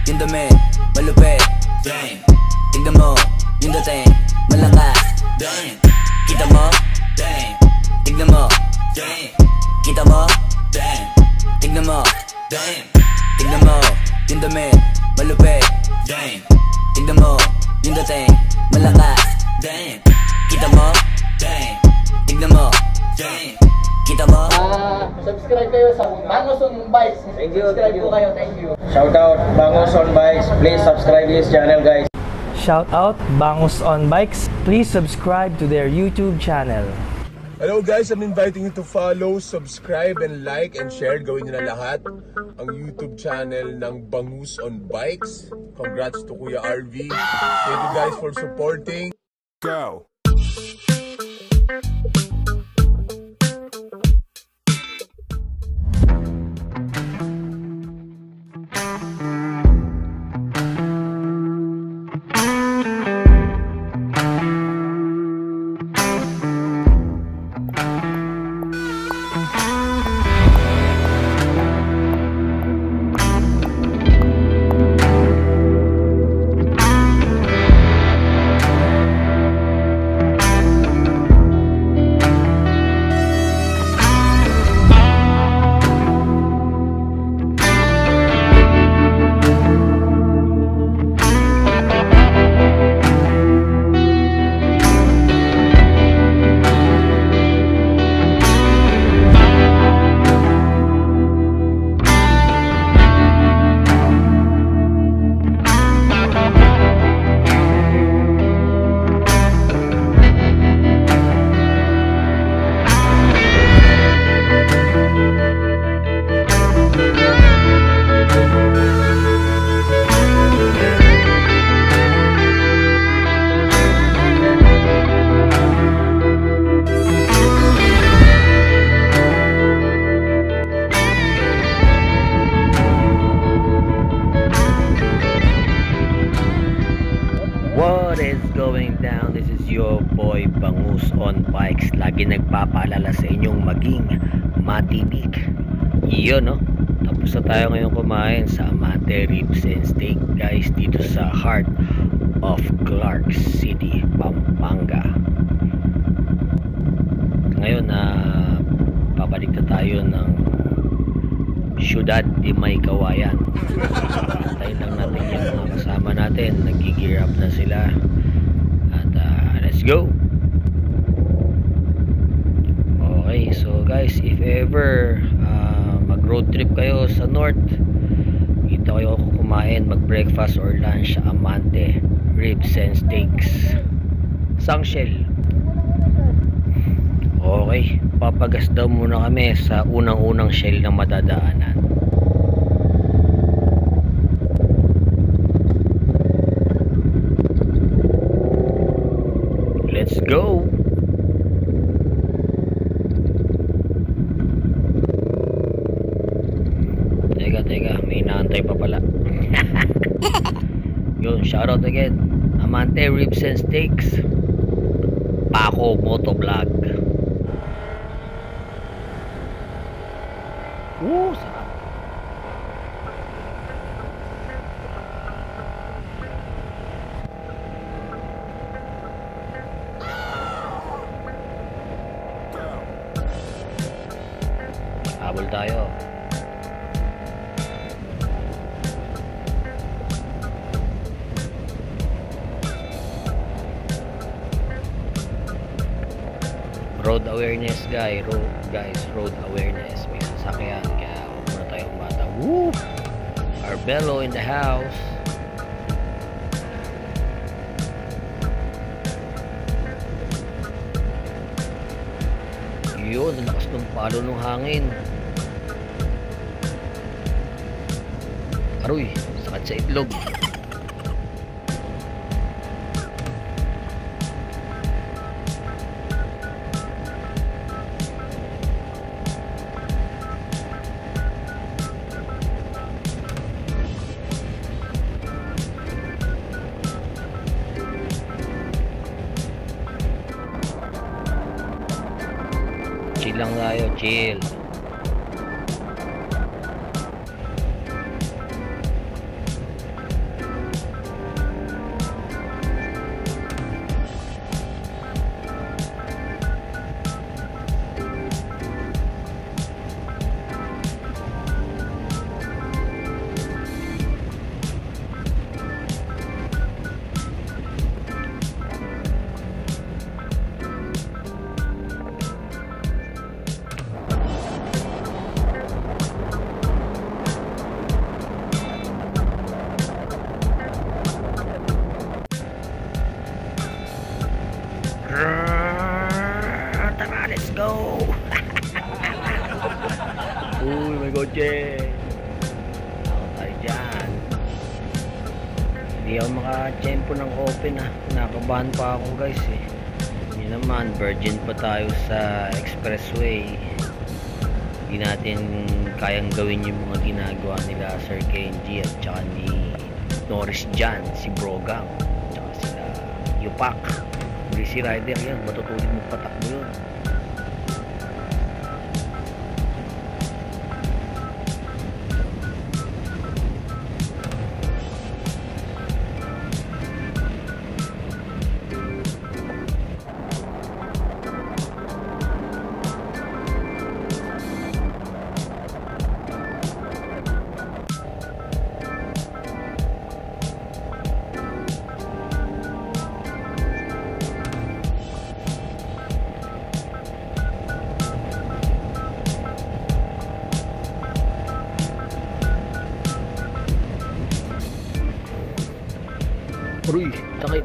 yung dumi, malupit. Damn. Tignan mo, yung dating, malakas. Damn. Kita mo? Damn. Tignan mo? Damn. Kita mo? Damn. Tignan mo? Damn. Tignan mo, yung dumi, malupit. Damn. Tignan mo, yung dating, malakas. Damn. Kita mo? Damn. Tignan mo? Damn. Kita mo? Subscribe kayo sa Bangos on Bikes. Thank you, Subscribe thank you. po kayo, thank you. Shout out Bangos on Bikes. Please subscribe this channel, guys. Shout out Bangos on Bikes. Please subscribe to their YouTube channel. Hello guys, I'm inviting you to follow, subscribe, and like and share. Gawin nyo na lahat ang YouTube channel ng Bangus on Bikes. Congrats to Kuya RV. Thank you guys for supporting. Go! What is going down? This is your boy Bangus on Bikes. Lagi nagpapaalala sa inyong maging matibik. Iyon, no? Tapos na tayo ngayon kumain sa Amante Ribs and Steak, guys, dito sa heart of Clark City, Pampanga. Ngayon babalik na tayo ng Ciudad de May Kawayan. Antayin lang natin yung mga kasama natin. Nag-gear up na sila. At let's go! Okay, so guys, if ever mag-road trip kayo sa north, dito kayo kumain, mag-breakfast or lunch sa Amante Ribs and Steaks, Sangshell. Okay, papagas daw muna kami sa unang-unang shell na madadaanan. Let's go! Teka, may inaantay pa pala. Yun, shoutout again, Amante Ribs and Steaks, Paco Motovlog. Sarap. Habol tayo. Road awareness, road awareness. May sasakyan, kaya huwag muna tayong bata. Woo! Arbello in the house. Yun, lakas ng palo ng hangin. Aroy, sakit sa itlog. Chill lang tayo, chill. Hindi ako maka-tempo ng open ha. Nakabahan pa ako guys eh. Yun naman, virgin pa tayo sa expressway. Hindi natin kayang gawin yung mga ginagawa nila Sir Kenji at saka ni Norris Jan, si Brogang, tsaka sila Yupak. Easy Rider yan, matutulid mo patakbo yun. Uy, takit.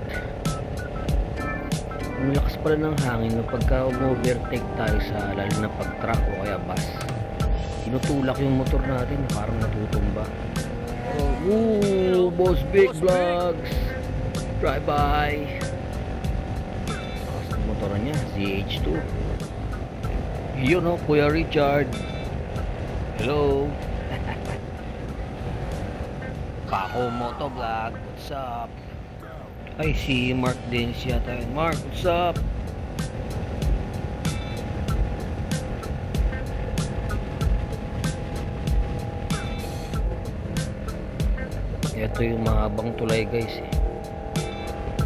Ang lakas pala ng hangin no, pagka overtake tayo sa lalo na pag truck o kaya bus. Tinutulak yung motor natin, parang natutumba. Oh, Boss Big Vlogs. Drive by. Lakas ng motor niya, ZH2. Yun o, Kuya Richard. Hello. Pako Motovlog. What's up? Ay, si Mark din siya tayo. Mark, what's up? Ito yung mahabang tulay guys eh.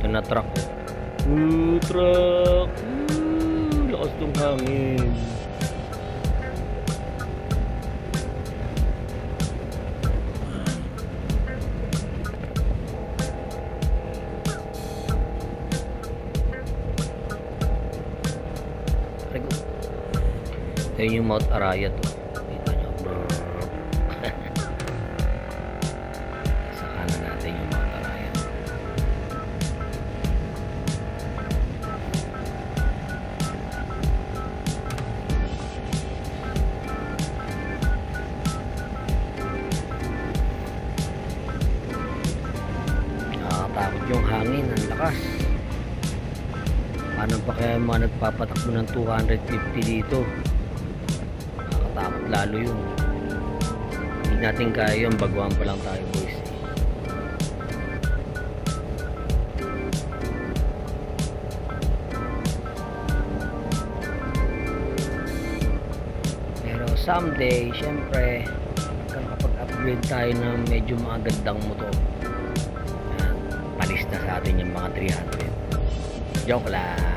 Ito na truck oh. Truck! Lakas tong hangin. Ito yung Mount Arayat to. Dito nyo. Sa kanan natin yung Mount Arayat. Nakakatakot yung hangin. Ang lakas. Paano pa kaya mga nagpapatakbo ng 250 dito? Takot lalo yun. Hindi natin kaya yun, baguhan pa lang tayo boys. Pero someday, syempre kapag-upgrade tayo ng medyo magandang motor, palis na sa atin yung mga 300. Joke lang.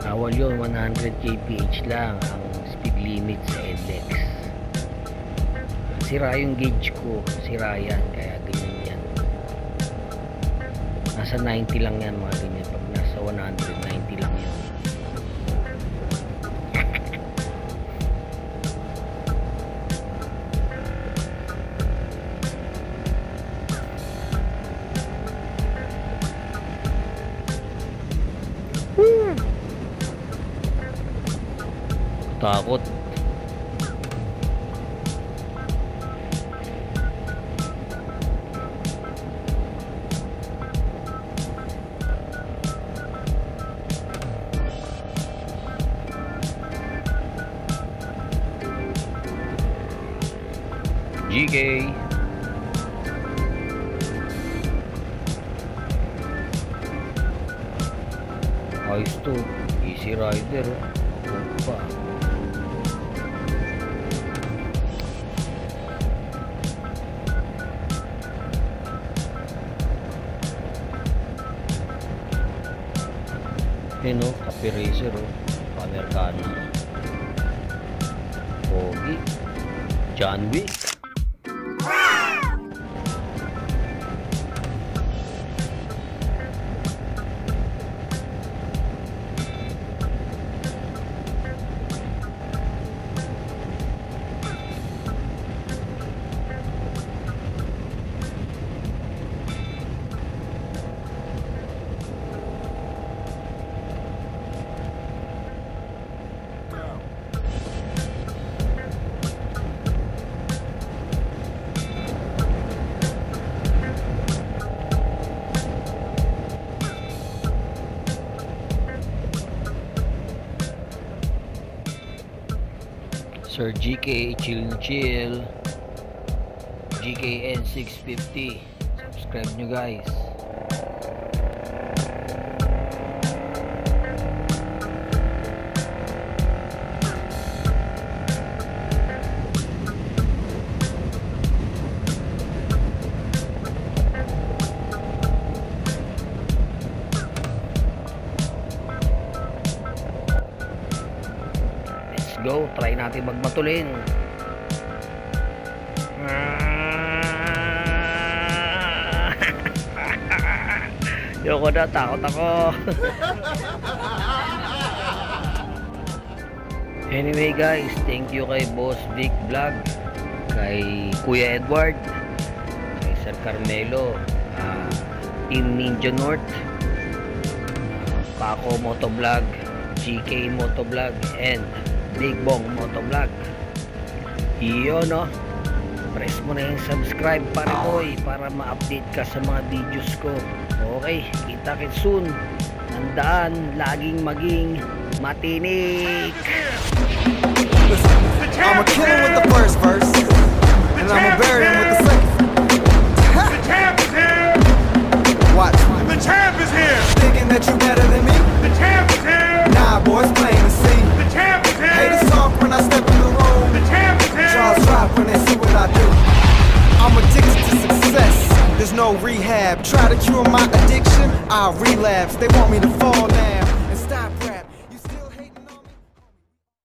Awal yun, 100 kph lang ang speed limit sa NLEX. Sira yung gauge ko, sira yan, kaya ganyan yan. Nasa 90 lang yan mga ganyan, pag nasa 190 lang yan. Takot. GK. Ayos to. Easy Rider. Pa. No, Cafe Racer oh, Americano, Pogi, John Wick. Sir GK Chill Chill, GKN 650. Subscribe nyo guys. Go, try natin magmatulin. Yoko na, takot ako. Anyway guys, thank you kay Boss Vic Vlog, kay Kuya Edward, kay Sir Carmelo, Team Ninja North, Paco Motovlog, GK Motovlog, and Big Bong Motovlog. Iyo no, press mo na yung subscribe para boy, para ma-update ka sa mga videos ko. Okay, kita-kits soon. Tandaan, laging maging matinik. I'ma kill him with the first verse, and I'ma bury him with the second. The champ is here! Watch. The champ is here! Thinking that you better than me? The champ is here! Nah, boys, plain to see. The champ is here! Hate it soft when I step in the room. The champ is here! Jaws drop when they see what I do. I'm addicted to success. There's no rehab. Try to cure my addiction, I'll relapse. They want me to fall now.